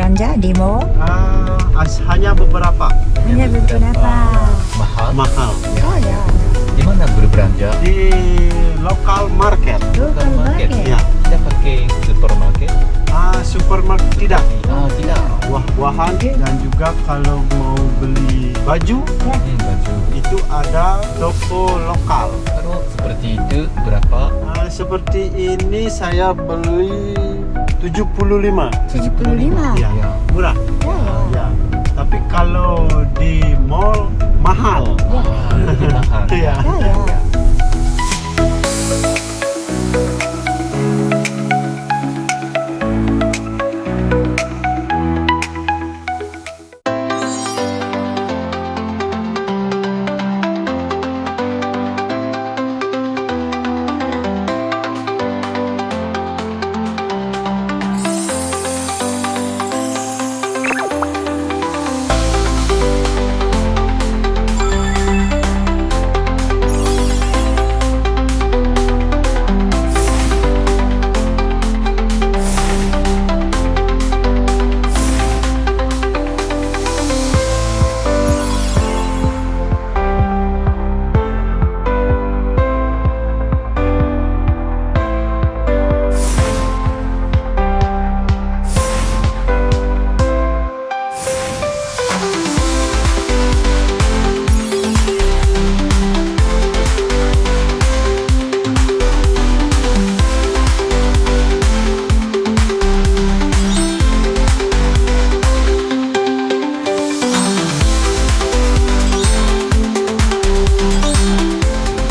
berbelanja di mall? Hanya beberapa. Hanya beberapa. Mahal. Oh ya. Di mana berbelanja? Di local market. Local market. Ya. Kita pakai supermarket? Supermarket tidak. Tidak. Buah-buahan dan juga kalau mau beli baju Baju. itu ada toko lokal. Kalau seperti itu berapa? Seperti ini saya beli 75. 75. Ya, murah. Ya. Tapi kalau di mall mahal. Lebih mahal. Ya. Ya.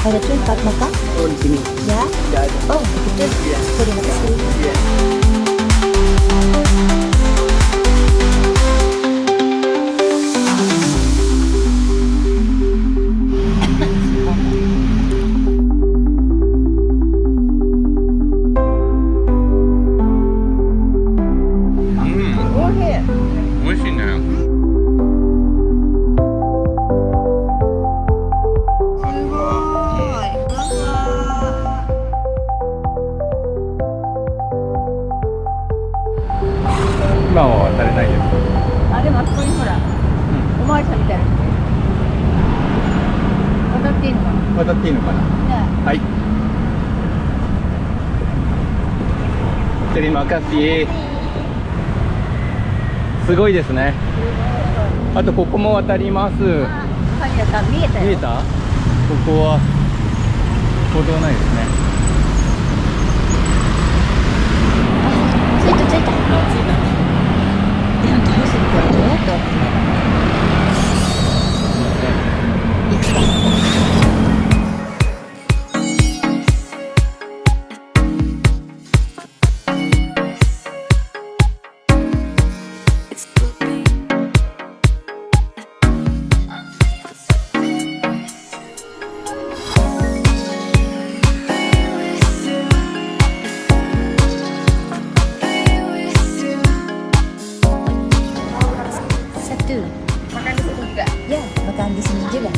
Ada tempat makan? Oh, di sini. Ya. Tidak ada. Oh, begitu. Terima kasih.今は渡れないです。でもあそこにほら、おまわりさんみたいな人渡っていいのかな？渡っていいのかな。はい。terima kasih。すごいですね。あとここも渡ります。パン屋さん見えたよ。見えた？ここは歩道ないですね。着いた着いた。でもどうするこれどうやって渡るの？いつだ？Makan di situ juga? Ya, makan di sini juga.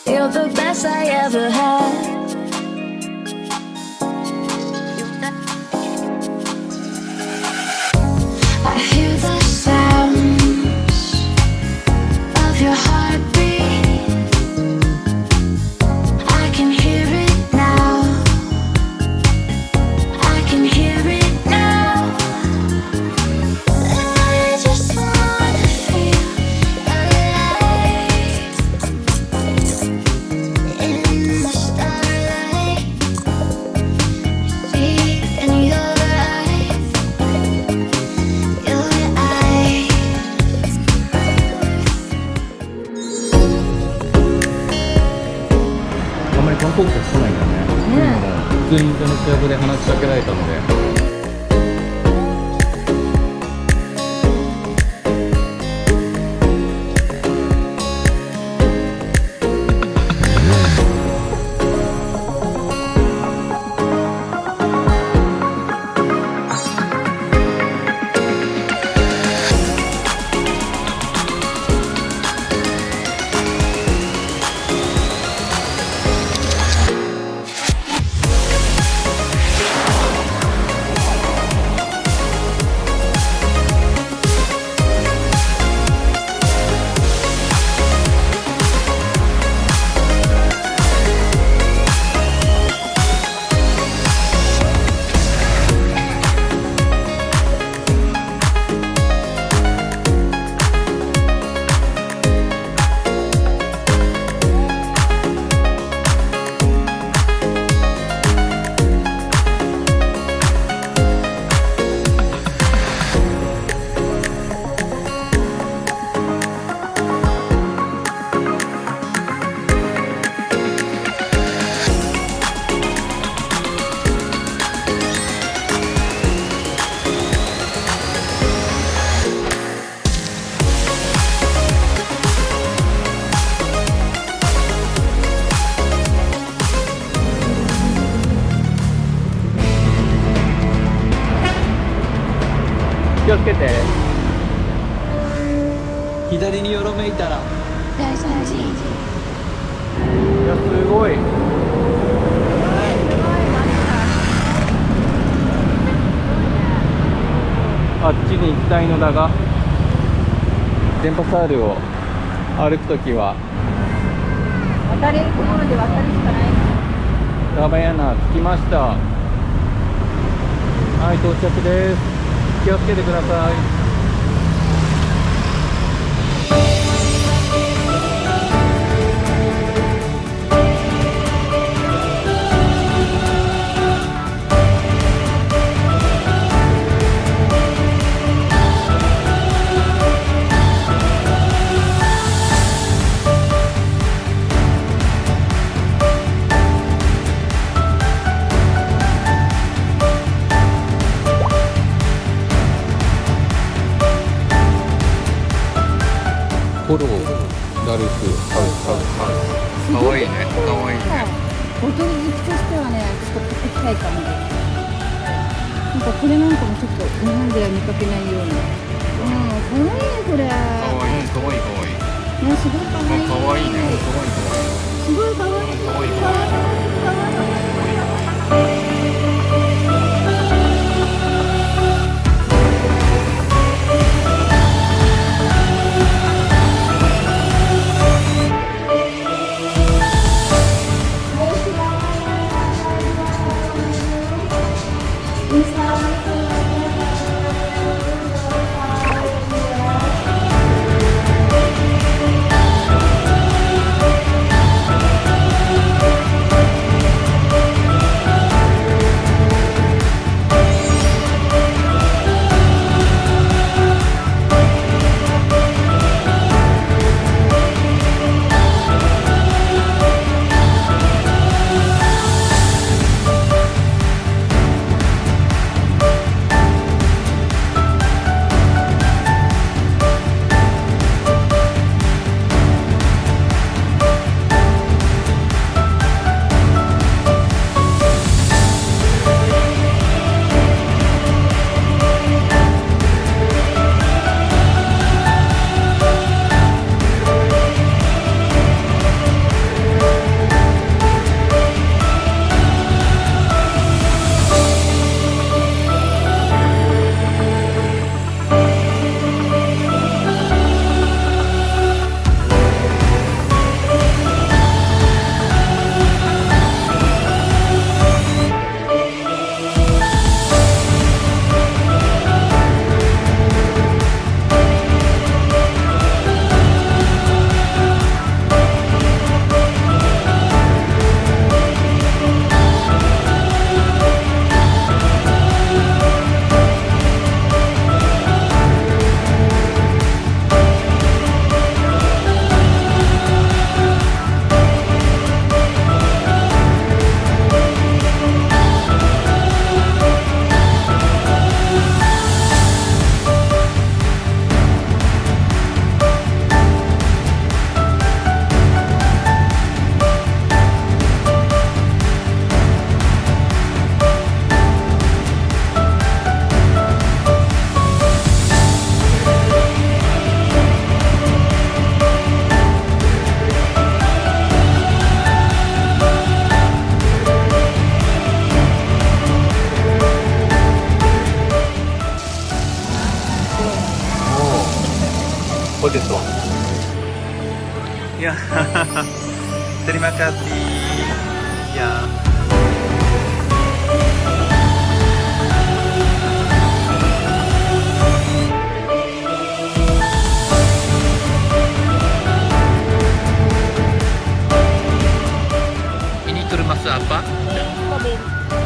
You're the best I ever had. I hear the sounds まり観光客来ないんだね。普通にインドネシア語で話しかけられたので。気をつけて。左によろめいたら。大惨事。いや、すごい。あっちに行きたいのだが、電波サールを歩くときは渡れるところで渡るしかない。ラバヤナ着きました。はい、到着です。気をつけてください。フォローダルスハウス。かわいいね。かわいいね。ボトル好きとしてはね、ちょっと買ってきたいかも。なんかこれなんかもちょっと日本では見かけないような。かわいいねこれ。かわいい。かわいい。かわいい。ね、すごいかわいい。かわいいね。かわいい。すごいかわいい。かわいい。かわいい。kasih. Ya. Ini termas apa? Strawberry.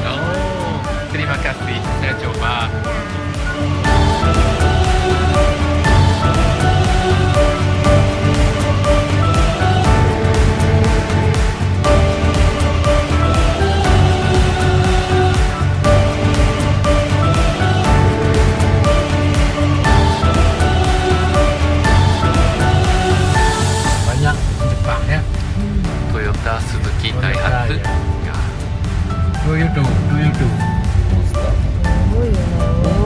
Oh, terima kasih. Saya coba. Banyak Jepang ya. Toyota, Suzuki, Daihatsu. Ya. Do you do? Monster. すごいよね。